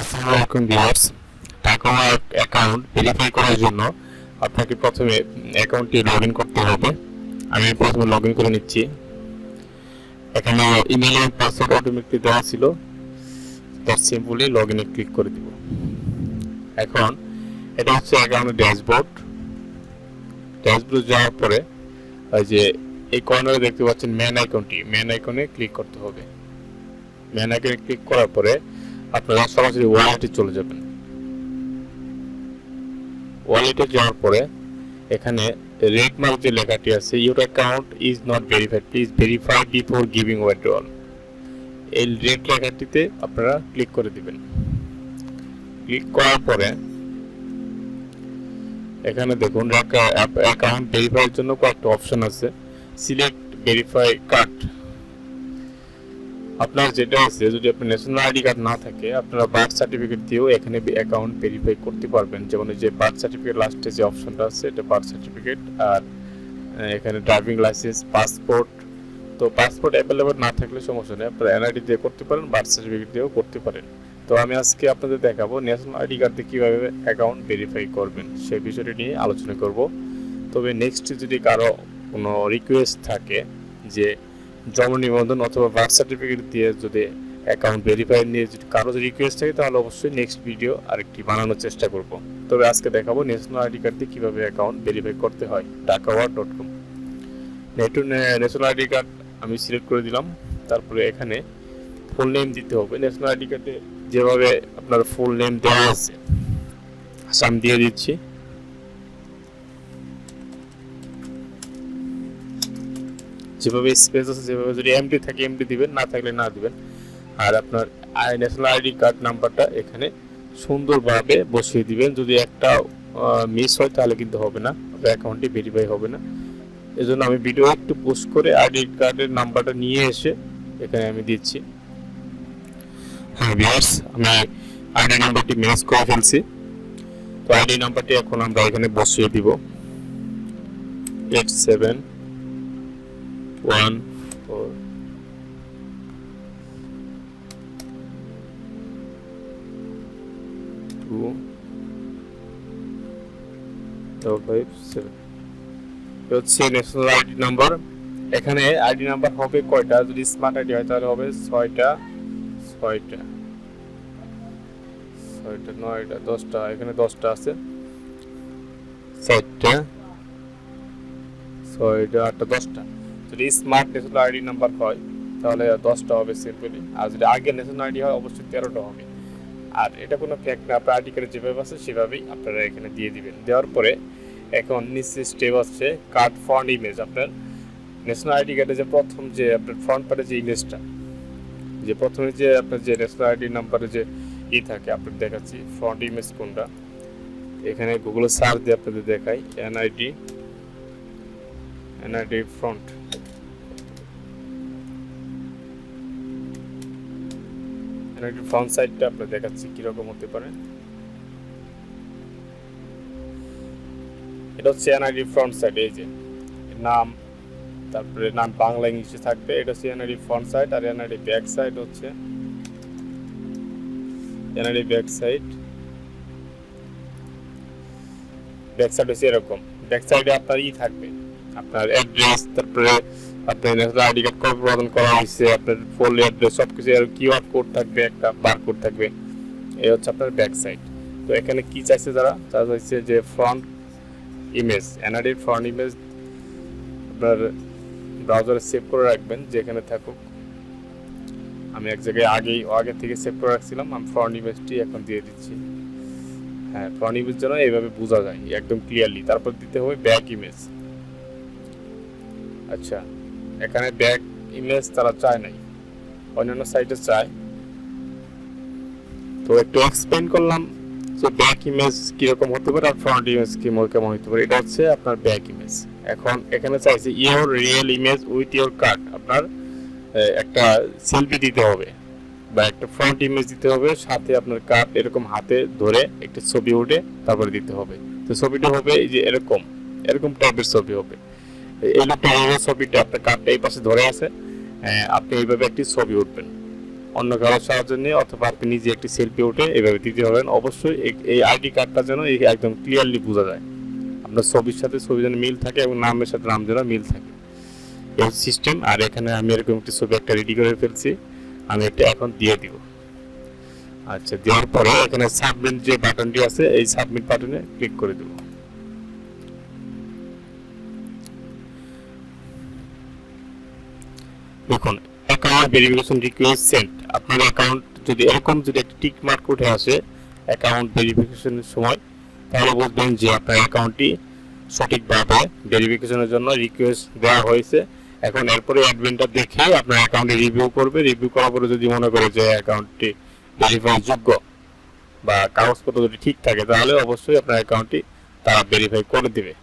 আসসালামু আলাইকুম viewers. Dhaka work account verify করার জন্য আপনাকে প্রথমে অ্যাকাউন্টটি লগ ইন করতে হবে। আমি প্রথমে লগ ইন করে নিচ্ছি। এখানে ইমেল এবং পাসওয়ার্ড অটোমেটিকলি দেওয়া ছিল, তার সিম্পলি লগ ইনে ক্লিক করে দিব। এখন এটা হচ্ছে অ্যাকাউন্টের ড্যাশবোর্ড। ড্যাশবোর্ডে যাওয়ার পরে ওই যে এই কর্নারে দেখতে পাচ্ছেন ম্যান আইকনটি, ম্যান আইকনে ক্লিক করতে হবে। ম্যান আইকনে ক্লিক করার পরে আপনারা সরাসরি ওয়ালেটে চলে যাবেন। ওয়ালেটে যাওয়ার পরে এখানে রেড মার্ক যে লেখাটি আছে, your account is not verified, please verify before giving withdrawal, এই রেড লেখাটিতে আপনারা ক্লিক করে দিবেন। ক্লিক করার পরে এখানে দেখুন অ্যাকাউন্ট ভেরিফাইয়ের জন্য কয়েকটা অপশন আছে। Select verify card. আপনার যেটা আছে, যদি আপনার ন্যাশনাল আইডি কার্ড না থাকে আপনারা বার্থ সার্টিফিকেট দিয়েও এখানে অ্যাকাউন্ট ভেরিফাই করতে পারবেন। যেমন যে বার্থ সার্টিফিকেট লাস্টে যে অপশনটা আছে এটা বার্থ সার্টিফিকেট, আর এখানে ড্রাইভিং লাইসেন্স, পাসপোর্ট। তো পাসপোর্ট অ্যাভেলেবল না থাকলে সমস্যা নেই, আপনারা এনআইডি দিয়ে করতে পারেন, বার্থ সার্টিফিকেট দিয়েও করতে পারেন। তো আমি আজকে আপনাদের দেখাবো ন্যাশনাল আইডি কার্ড দিয়ে কীভাবে অ্যাকাউন্ট ভেরিফাই করবেন, সেই বিষয়টি নিয়ে আলোচনা করব। তবে নেক্সট যদি কারো কোনো রিকোয়েস্ট থাকে যে জন্ম নিবন্ধন অথবা বার্থ সার্টিফিকেট দিয়ে যদি অ্যাকাউন্ট ভেরিফাই নিয়ে যদি কারো রিকোয়েস্ট থাকে তাহলে অবশ্যই নেক্সট ভিডিও আরেকটি বানানোর চেষ্টা করব। তবে আজকে দেখাবো ন্যাশনাল আইডি কার্ড দিয়ে কীভাবে অ্যাকাউন্ট ভেরিফাই করতে হয়। dhakawork.com ন্যাশনাল আইডি কার্ড আমি সিলেক্ট করে দিলাম। তারপরে এখানে ফুল নেম দিতে হবে। ন্যাশনাল আইডি কার্ডে যেভাবে আপনার ফুল নেম দেওয়া আছে আমি দিয়ে দিচ্ছি। যেভাবে স্পেস আছে যেভাবে, যদি এমডি থাকে এমডি দিবেন, না থাকলে না দিবেন। আর আপনার ন্যাশনাল আইডি কার্ড নাম্বারটা এখানে সুন্দরভাবে বসিয়ে দিবেন। যদি একটা মিস হয় তাহলে কিন্তু হবে না, অ্যাকাউন্টটি ভেরিফাই হবে না। এজন্য আমি ভিডিও একটু পোস্ট করে আইডি কার্ডের নাম্বারটা নিয়ে এসে এখানে আমি দিচ্ছি। হ্যাঁ ভিউয়ার্স, আমি আইডি নাম্বারটি ম্যাচ করে ফেলছি। তো আইডি নাম্বারটি এখন আমরা এখানে বসিয়ে দিব। 8714 257 হচ্ছে ন্যাশনাল আইডি নাম্বার। এখানে আইডি নাম্বার হবে কয়টা? যদি স্মার্ট আইডি হয় তাহলে হবে 6টা 9টা 10টা, এখানে 10টা আছে, 4টা 6টা 8টা 10টা। যদি স্মার্ট ন্যাশনাল আইডি নাম্বার হয় তাহলে 10টা হবে সিম্পলি, আর যদি আগে ন্যাশনাল আইডি হয় অবশ্যই 13টা হবে। আর এটা কোনো ফ্যাক্ট না, আপনার আইডি কার্ডে যেভাবে আছে সেভাবেই আপনারা এখানে দিয়ে দিবেন। দেওয়ার পরে এখন নিচে স্টেপ আছে কার্ড ফ্রন্ট ইমেজ। আপনার ন্যাশনাল আইডি কার্ডে যে প্রথম যে আপনার ফ্রন্ট পার্টে যে ইমেজটা, যে প্রথমে যে আপনার যে ন্যাশনাল আইডি নাম্বারে যে থাকে, আপনার দেখাচ্ছি ফ্রন্ট ইমেজ কোনটা। এখানে গুগলে সার্চ দিয়ে আপনাদের দেখাই এনআইডি ফ্রন্ট। এনআইডি ফ্রন্ট সাইডটা আপনার দেখাচ্ছি কিরকম হতে পারে। এটা হচ্ছে এনআইডি ফ্রন্ট সাইড। এই যে নাম, তারপরে নাম বাংলা ইংলিশে থাকবে, এটা হচ্ছে এনআইডি ফ্রন্ট সাইড। আর এনআইডি ব্যাক সাইড হচ্ছে এনআইডি ব্যাক সাইড হচ্ছে এরকম। ব্যাক সাইডে আপনার থাকবে আপনার অ্যাড্রেস, তারপরে আপনার ন্যাশনাল আইডি কার্ড কবে প্রদান করা হয়েছে, আপনার ফুল অ্যাড্রেস সবকিছু, আর কিউআর কোড থাকবে, একটা বারকোড থাকবে। এই হচ্ছে আপনার ব্যাক সাইড। তো এখানে কি চাইছে তারা চাইছে যে ফ্রন্ট ইমেজ, এনআইডির ফ্রন্ট ইমেজ আপনার ব্রাউজারে সেভ করে রাখবেন যেখানে থাকুক। আমি এক জায়গায় আগে থেকে সেভ করে রাখছিলাম। আমি ফ্রন্ট ইমেজটি এখন দিয়ে দিচ্ছি। হ্যাঁ, ফ্রন্ট ইমেজ যেন এইভাবে বোঝা যায় একদম ক্লিয়ারলি। তারপর দিতে হবে ব্যাক ইমেজ। আচ্ছা, এখানে ব্যাক ইমেজ তারা চায় নাই, অন্যান্য সাইটে চায়। তো একটু এক্সপ্লেইন করলাম যে ব্যাক ইমেজ কিরকম হতে পারে আর ফ্রন্ট ইমেজ কেমন হতে পারে। এটা হচ্ছে আপনার ব্যাক ইমেজ। এখন এখানে চাইছে your real image with your card. আপনার একটা সেলফি দিতে হবে বা একটা ফ্রন্ট ইমেজ দিতে হবে, সাথে আপনার কার্ড এরকম হাতে ধরে একটা ছবি উঠে তারপরে দিতে হবে। তো ছবিটা হবে এই যে এরকম টাইপের ছবি হবে। এই ছবিটা আপনার কার্ডটা এই পাশে ধরে আছে, আপনি এইভাবে একটি ছবি উঠবেন। অন্য কারো সাহায্য নিয়ে অথবা আপনি নিজে একটি সেলফি উঠে এভাবে দিতে পারবেন। অবশ্যই এই আইডি কার্ডটা যেন একদম ক্লিয়ারলি বোঝা যায়, আপনার ছবির সাথে ছবি যেন মিল থাকে এবং নামের সাথে নাম যেন মিল থাকে, এই সিস্টেম। আর এখানে আমি এরকম একটি ছবি একটা রেডি করে ফেলছি, আমি এটা এখন দিয়ে দিব। আচ্ছা, দেওয়ার পরে এখানে সাবমিট যে বাটনটি আছে এই সাবমিট বাটনে ক্লিক করে দেব। দেখুন অ্যাকাউন্ট ভেরিফিকেশন রিকোয়েস্ট সেন্ট। আপনার অ্যাকাউন্ট যদি এরকম যদি একটা টিক মার্ক উঠে আসে অ্যাকাউন্ট ভেরিফিকেশনের সময়, তাহলে বুঝবেন যে আপনার অ্যাকাউন্টটি সঠিকভাবে ভেরিফিকেশনের জন্য রিকোয়েস্ট দেওয়া হয়েছে। এখন এরপরে অ্যাডমিনটা দেখে আপনার অ্যাকাউন্টে রিভিউ করবে, রিভিউ করার পরে যদি মনে করে যে অ্যাকাউন্টটি ভেরিফাই যোগ্য বা কাগজপত্র যদি ঠিক থাকে, তাহলে অবশ্যই আপনার অ্যাকাউন্টটি তারা ভেরিফাই করে দিবে।